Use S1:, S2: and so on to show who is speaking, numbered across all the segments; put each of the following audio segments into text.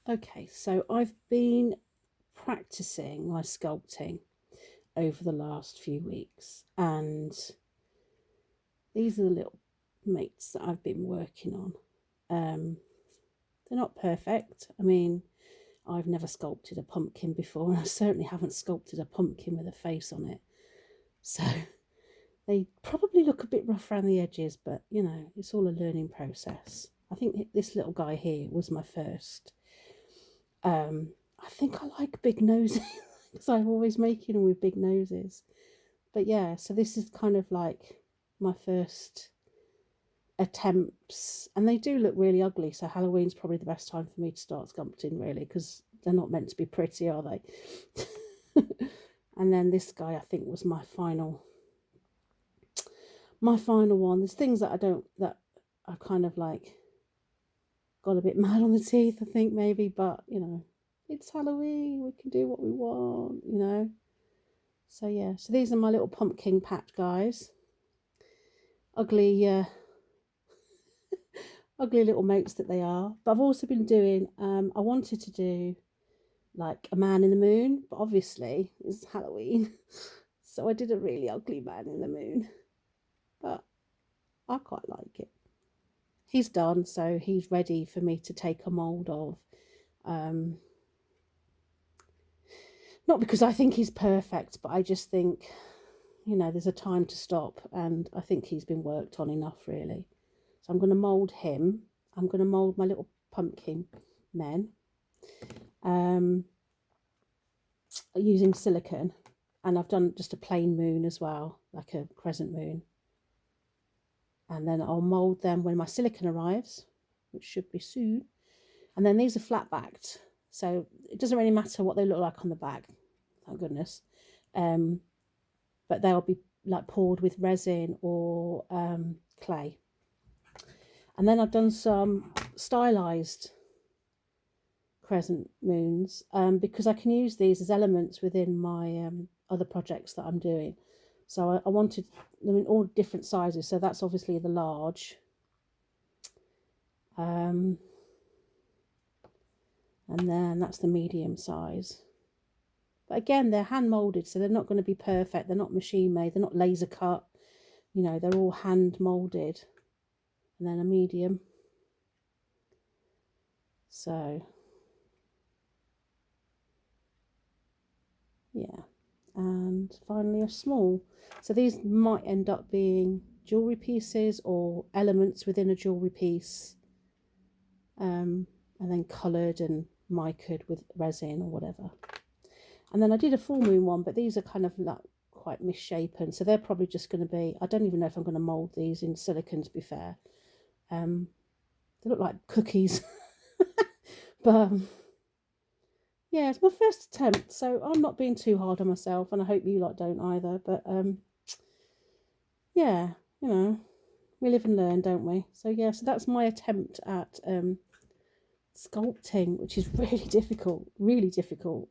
S1: Okay, so I've been practicing my sculpting over the last few weeks, and these are the little mates that I've been working on. They're not perfect. I mean, I've never sculpted a pumpkin before, and I certainly haven't sculpted a pumpkin with a face on it. So they probably look a bit rough around the edges, but you know, it's all a learning process. I think this little guy here was my first. I think I like big noses because I'm always making them with big noses. But yeah, so this is kind of like my first attempts, and they do look really ugly. So Halloween's probably the best time for me to start sculpting, really, because they're not meant to be pretty, are they? And then this guy, I think, was my final one. There's things that I kind of like got a bit mad on the teeth, I think, maybe, but you know, it's Halloween, we can do what we want, you know. So yeah, so these are my little pumpkin patch guys. Ugly ugly little motes that they are. But I've also been doing I wanted to do like a man in the moon, but obviously it's Halloween. So I did a really ugly man in the moon. But I quite like it. He's done, so he's ready for me to take a mould of. Not because I think he's perfect, but I just think, you know, there's a time to stop, and I think he's been worked on enough, really. So I'm going to mould him. I'm going to mould my little pumpkin men using silicone, and I've done just a plain moon as well, like a crescent moon. And then I'll mould them when my silicone arrives, which should be soon. And then these are flat backed, so it doesn't really matter what they look like on the back, thank goodness. But they'll be like poured with resin or clay. And then I've done some stylized crescent moons because I can use these as elements within my other projects that I'm doing. So I wanted them in all different sizes. So that's obviously the large. And then that's the medium size. But again, they're hand molded, so they're not going to be perfect. They're not machine made. They're not laser cut. You know, they're all hand molded. And then a medium. So, yeah. And finally a small. So these might end up being jewellery pieces or elements within a jewellery piece. And then coloured and micaed with resin or whatever. And then I did a full moon one, but these are kind of like quite misshapen. So they're probably just going to be, I don't even know if I'm going to mould these in silicone, to be fair. They look like cookies. But yeah, it's my first attempt, so I'm not being too hard on myself, and I hope you lot don't either. But yeah, you know, we live and learn, don't we? So yeah, so that's my attempt at sculpting, which is really difficult, really difficult.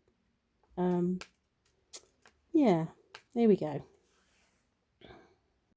S1: Yeah, there we go.